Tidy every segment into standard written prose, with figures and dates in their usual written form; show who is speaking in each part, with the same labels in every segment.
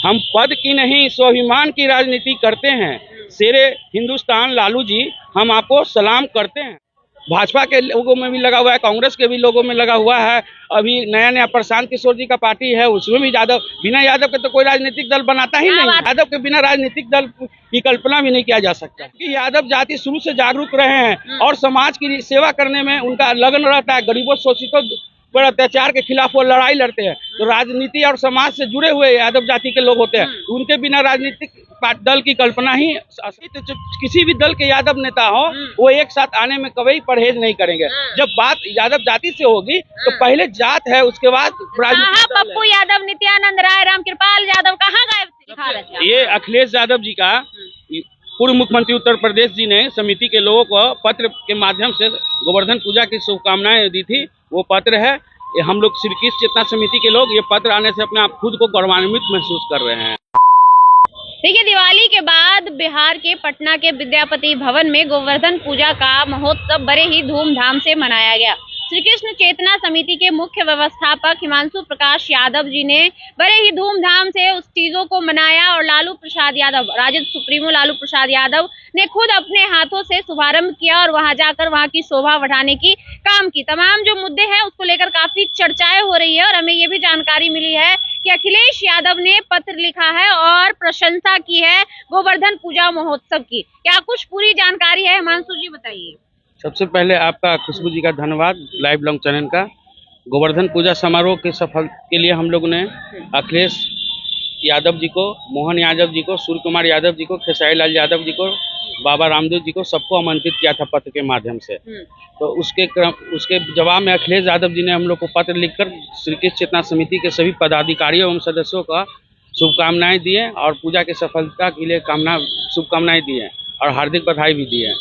Speaker 1: हम पद की नहीं स्वाभिमान की राजनीति करते हैं। शेरे हिंदुस्तान लालू जी, हम आपको सलाम करते हैं। भाजपा के लोगों में भी लगा हुआ है, कांग्रेस के भी लोगों में लगा हुआ है। अभी नया नया प्रशांत किशोर जी का पार्टी है, उसमें भी यादव, बिना यादव के तो कोई राजनीतिक दल बनाता ही नहीं। यादव के बिना राजनीतिक दल की कल्पना भी नहीं किया जा सकता। कि यादव जाति शुरू से जागरूक रहे हैं और समाज की सेवा करने में उनका लगन रहता है। गरीबों शोषितों पर अत्याचार के खिलाफ वो लड़ाई लड़ते हैं। तो राजनीति और समाज से जुड़े हुए यादव जाति के लोग होते हैं, उनके बिना राजनीतिक दल की कल्पना ही। किसी भी दल के यादव नेता हो, वो एक साथ आने में कभी परहेज नहीं करेंगे। जब बात यादव जाति से होगी तो पहले जात है, उसके बाद
Speaker 2: पप्पू यादव, नित्यानंद राय, रामकृपाल यादव कहाँ गए थे?
Speaker 1: ये अखिलेश यादव जी का, पूर्व मुख्यमंत्री उत्तर प्रदेश जी ने समिति के लोगों को पत्र के माध्यम से गोवर्धन पूजा की शुभकामनाएं दी थी। वो पत्र है, हम लोग श्री कृष्ण चेतना समिति के लोग ये पत्र आने से अपने आप खुद को गौरवान्वित महसूस कर रहे हैं।
Speaker 2: देखिए, दिवाली के बाद बिहार के पटना के विद्यापति भवन में गोवर्धन पूजा का महोत्सव बड़े ही धूमधाम से मनाया गया। श्री कृष्ण चेतना समिति के मुख्य व्यवस्थापक हिमांशु प्रकाश यादव जी ने बड़े ही धूमधाम से उस चीजों को मनाया और लालू प्रसाद यादव, राजद सुप्रीमो लालू प्रसाद यादव ने खुद अपने हाथों से शुभारंभ किया और वहां जाकर वहां की शोभा बढ़ाने की काम की। तमाम जो मुद्दे हैं उसको लेकर काफी चर्चाएं हो रही है और हमें ये भी जानकारी मिली है कि अखिलेश यादव ने पत्र लिखा है और प्रशंसा की है गोवर्धन पूजा महोत्सव की। क्या कुछ पूरी जानकारी है, हिमांशु जी बताइए।
Speaker 1: सबसे पहले आपका खुशबू जी का धन्यवाद, लाइव लॉन्ग चैनल का। गोवर्धन पूजा समारोह के सफल के लिए हम लोग ने अखिलेश यादव जी को, मोहन यादव जी को, सूर्य कुमार यादव जी को, खेसारी लाल यादव जी को, बाबा रामदेव जी को, सबको आमंत्रित किया था पत्र के माध्यम से। तो उसके जवाब में अखिलेश यादव जी ने हम लोग को पत्र लिखकर श्री कृष्ण चेतना समिति के सभी पदाधिकारियों एवं सदस्यों का शुभकामनाएं दिए और पूजा की सफलता के लिए शुभकामनाएं दी है और हार्दिक बधाई भी दी है।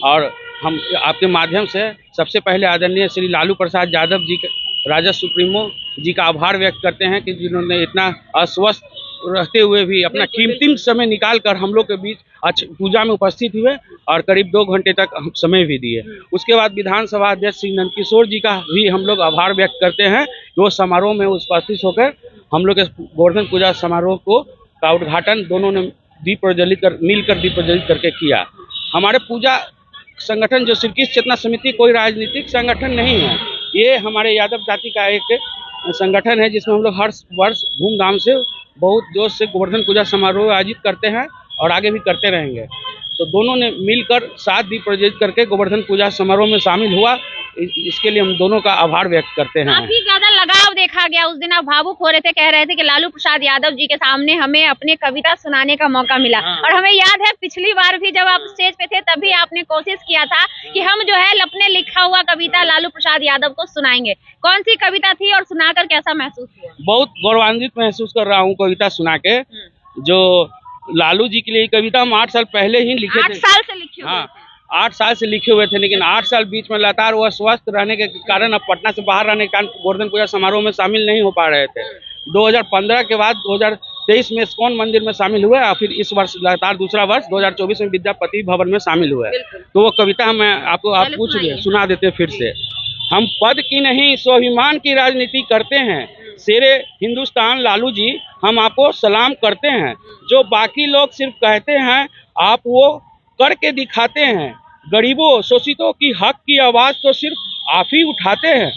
Speaker 1: और हम आपके माध्यम से सबसे पहले आदरणीय श्री लालू प्रसाद यादव जी के, राजद सुप्रीमो जी का आभार व्यक्त करते हैं कि जिन्होंने इतना अस्वस्थ रहते हुए भी अपना कीमती समय निकाल कर हम लोग के बीच पूजा में उपस्थित हुए और करीब 2 घंटे तक समय भी दिए। उसके बाद विधानसभा अध्यक्ष श्री नंदकिशोर जी का भी हम लोग आभार व्यक्त करते हैं, जो समारोह में उपस्थित होकर हम लोग के गोवर्धन पूजा समारोह का उद्घाटन दोनों ने मिलकर दीप प्रज्वलित करके किया। हमारे पूजा संगठन जो श्री कृष्ण चेतना समिति कोई राजनीतिक संगठन नहीं है, ये हमारे यादव जाति का एक संगठन है जिसमें हम लोग हर वर्ष धूमधाम से बहुत जोश से गोवर्धन पूजा समारोह आयोजित करते हैं और आगे भी करते रहेंगे। तो दोनों ने मिलकर 7 दीप प्रज्वलित करके गोवर्धन पूजा समारोह में शामिल हुआ, इसके लिए हम दोनों का आभार व्यक्त करते हैं।
Speaker 2: काफी ज्यादा लगाव देखा गया, उस दिन आप भावुक हो रहे थे, कह रहे थे कि लालू प्रसाद यादव जी के सामने हमें अपनी कविता सुनाने का मौका मिला। और हमें याद है पिछली बार भी जब आप स्टेज पे थे तभी आपने कोशिश किया था कि हम जो है अपने लिखा हुआ कविता लालू प्रसाद यादव को सुनाएंगे। कौन सी कविता थी और सुनाकर कैसा महसूस हुआ?
Speaker 1: बहुत गौरवान्वित महसूस कर रहा हूँ कविता सुना के। जो लालू जी के लिए कविता हम 8 साल पहले ही लिखे थे।
Speaker 2: 8 साल से लिखे हुए?
Speaker 1: हाँ, 8 साल से लिखे हुए थे, लेकिन 8 साल बीच में लगातार वो स्वस्थ रहने के कारण, अब पटना से बाहर रहने के कारण गोवर्धन पूजा समारोह में शामिल नहीं हो पा रहे थे। 2015 के बाद 2023 में इस्कॉन मंदिर में शामिल हुए और फिर इस वर्ष लगातार दूसरा वर्ष 2024 में विद्यापति भवन में शामिल हुए। तो वो कविता हम आप पूछ रहे, सुना देते फिर से। हम पद की नहीं स्वाभिमान की राजनीति करते हैं। शेरे हिंदुस्तान लालू जी, हम आपको सलाम करते हैं। जो बाकी लोग सिर्फ कहते हैं, आप वो करके दिखाते हैं। गरीबों शोषितों की हक की आवाज तो सिर्फ आप ही उठाते हैं।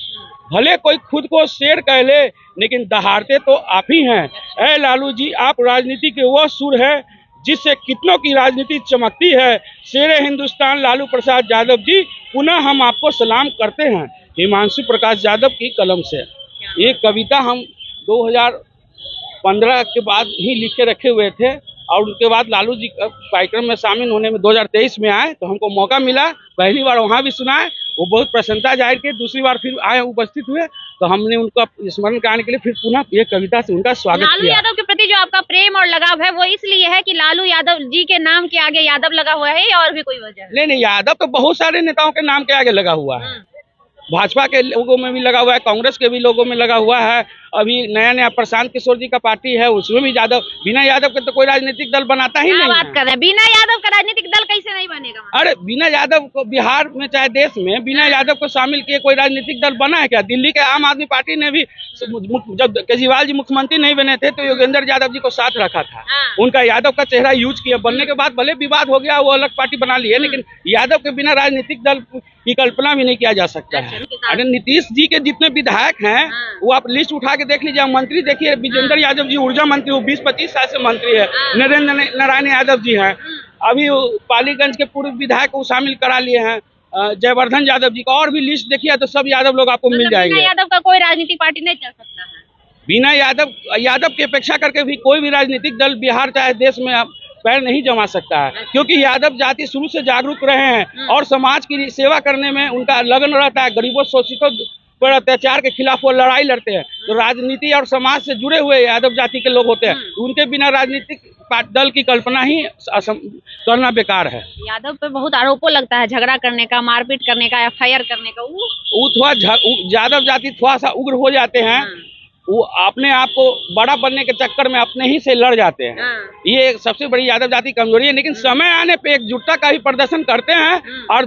Speaker 1: भले कोई खुद को शेर कह ले, लेकिन दहाड़ते तो आप ही हैं। ऐ लालू जी, आप राजनीति के वो सुर है जिससे कितनों की राजनीति चमकती है। शेरे हिंदुस्तान लालू प्रसाद यादव जी, पुनः हम आपको सलाम करते हैं। हिमांशु प्रकाश यादव की कलम से ये कविता हम 2015 के बाद ही लिखे रखे हुए थे और उसके बाद लालू जी कार्यक्रम में शामिल होने में 2023 में आए तो हमको मौका मिला। पहली बार वहाँ भी सुनाए, वो बहुत प्रसन्नता जाहिर की। दूसरी बार फिर आए, उपस्थित हुए, तो हमने उनका स्मरण कराने के लिए फिर पुनः ये कविता से उनका स्वागत किया।
Speaker 2: लालू यादव के प्रति जो आपका प्रेम और लगाव है वो इसलिए है कि लालू यादव जी के नाम के आगे यादव लगा हुआ है, और भी कोई वजह?
Speaker 1: नहीं, यादव तो बहुत सारे नेताओं के नाम के आगे लगा हुआ है। भाजपा के लोगों में भी लगा हुआ है, कांग्रेस के भी लोगों में लगा हुआ है। अभी नया नया प्रशांत किशोर जी का पार्टी है, उसमें भी बिना यादव के तो कोई राजनीतिक दल बनाता ही नहीं
Speaker 2: बात कर रहे हैं, बिना यादव का राजनीतिक दल कैसे नहीं बनेगा?
Speaker 1: अरे बिना यादव को बिहार में चाहे देश में बिना यादव को शामिल किए कोई राजनीतिक दल बना है क्या? दिल्ली के आम आदमी पार्टी ने भी जब केजरीवाल जी मुख्यमंत्री नहीं बने थे तो योगेंद्र यादव जी को साथ रखा था। उनका यादव का चेहरा यूज किया, बनने के बाद भले विवाद हो गया, वो अलग पार्टी बना ली है, लेकिन यादव के बिना राजनीतिक दल की कल्पना भी नहीं किया जा सकता है। अरे नीतीश जी के जितने विधायक हैं वो आप लिस्ट उठा के देख लीजिए, मंत्री देखिए, विजेंद्र यादव जी ऊर्जा मंत्री, वो 20-25 साल से मंत्री है। नरेंद्र नारायण यादव जी हैं, अभी पालीगंज के पूर्व विधायक को शामिल करा लिए हैं, जयवर्धन यादव जी का, और भी लिस्ट देखिए तो सब यादव लोग आपको मिल जाएंगे।
Speaker 2: बिना यादव का कोई राजनीतिक पार्टी नहीं चल सकता है।
Speaker 1: बिना यादव की अपेक्षा करके भी कोई भी राजनीतिक दल बिहार चाहे देश में पैर नहीं जमा सकता है, क्योंकि यादव जाति शुरू से जागरूक रहे हैं और समाज की सेवा करने में उनका लगन रहता है। गरीबों शोषितों पर अत्याचार के खिलाफ वो लड़ाई लड़ते हैं। तो राजनीति और समाज से जुड़े हुए यादव जाति के लोग होते हैं, उनके बिना राजनीतिक दल की कल्पना ही करना बेकार है।
Speaker 2: यादव पे बहुत आरोपों लगता है, झगड़ा करने का, मारपीट करने का, FIR करने का।
Speaker 1: वो थोड़ा यादव जाति थोड़ा सा उग्र हो जाते हैं, वो अपने आप को बड़ा बनने के चक्कर में अपने ही से लड़ जाते हैं। ये एक सबसे बड़ी यादव जाति कमजोरी है, लेकिन समय आने पे एकजुटता का भी प्रदर्शन करते हैं और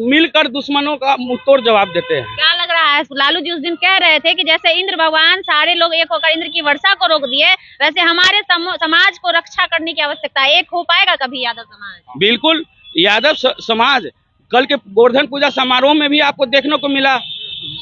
Speaker 1: मिलकर दुश्मनों का मुंहतोड़ जवाब देते हैं।
Speaker 2: क्या लग रहा है, लालू जी उस दिन कह रहे थे कि जैसे इंद्र भगवान सारे लोग एक होकर इंद्र की वर्षा को रोक दिए, वैसे हमारे समाज को रक्षा करने की आवश्यकता है। एक हो पाएगा कभी यादव समाज? बिल्कुल,
Speaker 1: यादव समाज कल के गोवर्धन पूजा समारोह में भी आपको देखने को मिला,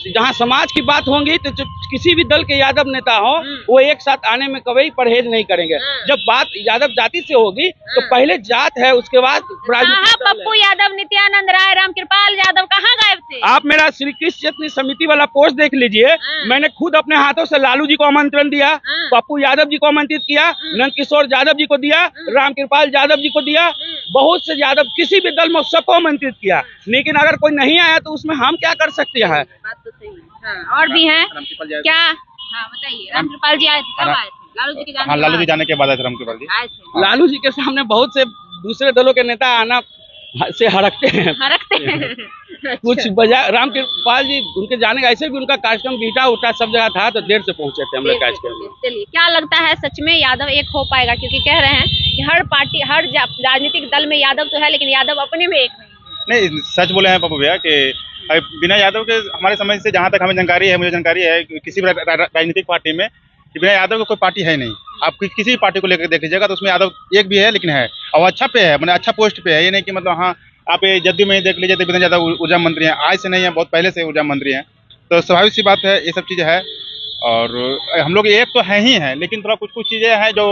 Speaker 1: जहाँ समाज की बात होंगी तो किसी भी दल के यादव नेता हो वो एक साथ आने में कभी परहेज नहीं करेंगे। जब बात यादव जाति से होगी तो पहले जात है, उसके बाद
Speaker 2: पप्पू यादव, नित्यानंद राय, रामकृपाल यादव कहाँ गायब थे?
Speaker 1: आप मेरा श्री कृष्ण चेतनी समिति वाला पोस्ट देख लीजिए। मैंने खुद अपने हाथों से लालू जी को आमंत्रण दिया, पप्पू यादव जी को आमंत्रित किया, नंद किशोर यादव जी को दिया, रामकृपाल यादव जी को दिया, बहुत से यादव किसी भी दल में सबको आमंत्रित किया। लेकिन अगर कोई नहीं आया तो उसमें हम क्या कर सकते हैं?
Speaker 2: तो सही है। और भी हैं क्या? हाँ बताइए, रामकृपाल जी आए थे, कब आए थे? लालू जी के जाने
Speaker 3: लालू जी जाने के बाद आए थे रामकृपाल जी।
Speaker 2: आए थे।
Speaker 1: लालू जी के सामने बहुत से दूसरे दलों के नेता आना से हड़कते हैं। कुछ बजा रामकृपाल जी उनके जाने का, ऐसे भी उनका कार्यक्रम बीटा उठा सब जगह था तो देर से पहुंचे थे हम लोग कार्यक्रम में।
Speaker 2: चलिए, क्या लगता है सच में यादव एक हो पाएगा? क्योंकि कह रहे हैं कि हर पार्टी, हर राजनीतिक दल में यादव तो है, लेकिन यादव अपने में एक
Speaker 3: नहीं। सच बोले हैं पप्पू भैया कि बिना यादव के हमारे समझ से, जहाँ तक हमें जानकारी है, मुझे जानकारी है किसी भी राजनीतिक पार्टी में कि बिना यादव के कोई पार्टी है नहीं। आप किसी भी पार्टी को लेकर देख लीजिएगा तो उसमें यादव एक भी है, लेकिन है और अच्छा पे है, मतलब अच्छा पोस्ट पे है। ये नहीं कि मतलब हाँ आप जदयू में देख लीजिए तो बिना यादव ऊर्जा मंत्री हैं, आज से नहीं है, बहुत पहले से ऊर्जा मंत्री हैं। तो स्वाभाविक सी बात है, ये सब चीज़ें है। और हम लोग एक तो है ही हैं, लेकिन थोड़ा कुछ चीज़ें हैं जो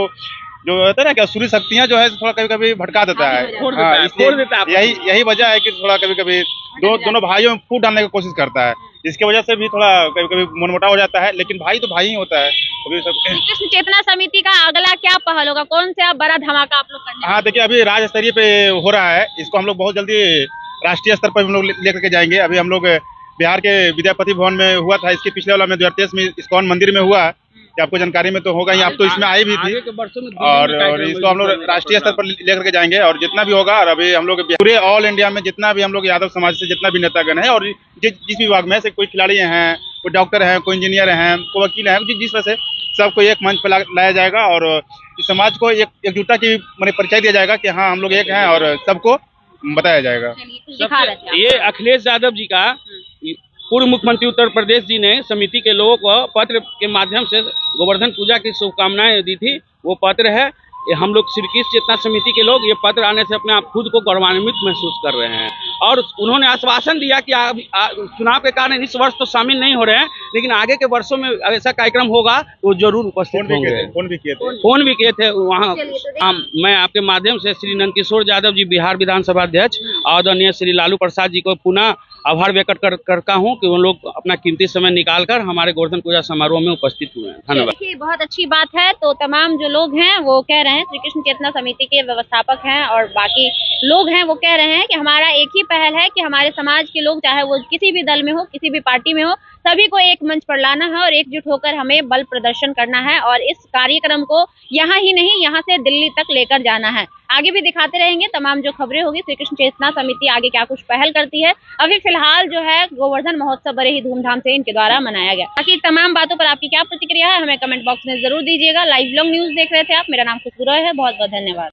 Speaker 3: होता है ना, क्या सूर्य शक्तियाँ जो है थोड़ा कभी कभी भटका देता है। हाँ, इसलिए यही वजह है कि थोड़ा कभी कभी दोनों भाइयों में फूट डालने की कोशिश करता है, जिसकी वजह से भी थोड़ा कभी कभी मनमुटाव हो जाता है। लेकिन भाई तो भाई ही होता है।
Speaker 2: कृष्ण चेतना समिति का अगला क्या पहल होगा? कौन सा बड़ा धमाका आप लोग करने?
Speaker 3: हाँ देखिए, अभी राज्य स्तरीय पे हो रहा है, इसको हम लोग बहुत जल्दी राष्ट्रीय स्तर पर हम लोग लेकर के जाएंगे। अभी हम लोग बिहार के विद्यापति भवन में हुआ था, इसके पिछले वाला में 2023 में इस्कॉन मंदिर में हुआ, कि आपको जानकारी में तो होगा ही, आप तो इसमें आई भी थी। और इसको हम लोग राष्ट्रीय स्तर पर लेकर के जाएंगे और जितना भी होगा। और अभी हम लोग पूरे ऑल इंडिया में जितना भी हम लोग यादव समाज से जितना भी नेतागण है और जिस विभाग में से कोई खिलाड़ी हैं, कोई डॉक्टर हैं, कोई इंजीनियर हैं, कोई वकील हैं, जिस तरह से सबको एक मंच पर लाया जाएगा और इस समाज को एकजुटता की मैंने परिचय दिया जाएगा कि हाँ हम लोग एक हैं और सबको बताया जाएगा।
Speaker 1: ये अखिलेश यादव जी का पूर्व मुख्यमंत्री उत्तर प्रदेश जी ने समिति के लोगों को पत्र के माध्यम से गोवर्धन पूजा की शुभकामनाएं दी थी। वो पत्र है, हम लोग श्री कृष्ण चेतना समिति के लोग ये पत्र आने से अपने आप खुद को गौरवान्वित महसूस कर रहे हैं। और उन्होंने आश्वासन दिया कि चुनाव के कारण इस वर्ष तो शामिल नहीं हो रहे हैं, लेकिन आगे के वर्षों में ऐसा कार्यक्रम होगा वो जरूर उपस्थित होंगे।
Speaker 3: फोन भी
Speaker 1: किए थे वहाँ। मैं आपके माध्यम से श्री नंद किशोर यादव जी, बिहार विधानसभा अध्यक्ष, आदरणीय श्री लालू प्रसाद जी को पुनः आभार व्यक्त करता हूँ कि उन लोग अपना कीमती समय निकालकर हमारे गोवर्धन पूजा समारोह में उपस्थित हुए हैं। धन्यवाद।
Speaker 2: देखिए, बहुत अच्छी बात है। तो तमाम जो लोग हैं वो कह रहे हैं, श्री कृष्ण चेतना समिति के व्यवस्थापक हैं और बाकी लोग हैं, वो कह रहे हैं कि हमारा एक ही पहल है कि हमारे समाज के लोग, चाहे वो किसी भी दल में हो, किसी भी पार्टी में हो, सभी को एक मंच पर लाना है और एकजुट होकर हमें बल प्रदर्शन करना है और इस कार्यक्रम को यहाँ ही नहीं, यहाँ से दिल्ली तक लेकर जाना है। आगे भी दिखाते रहेंगे तमाम जो खबरें होगी। श्री कृष्ण चेतना समिति आगे क्या कुछ पहल करती है। अभी फिलहाल जो है गोवर्धन महोत्सव बड़े ही धूमधाम से इनके द्वारा मनाया गया। बाकी तमाम बातों पर आपकी क्या प्रतिक्रिया है हमें कमेंट बॉक्स में जरूर दीजिएगा। लाइव लॉन्ग न्यूज देख रहे थे आप, मेरा नाम खुशबू रॉय है, बहुत बहुत धन्यवाद।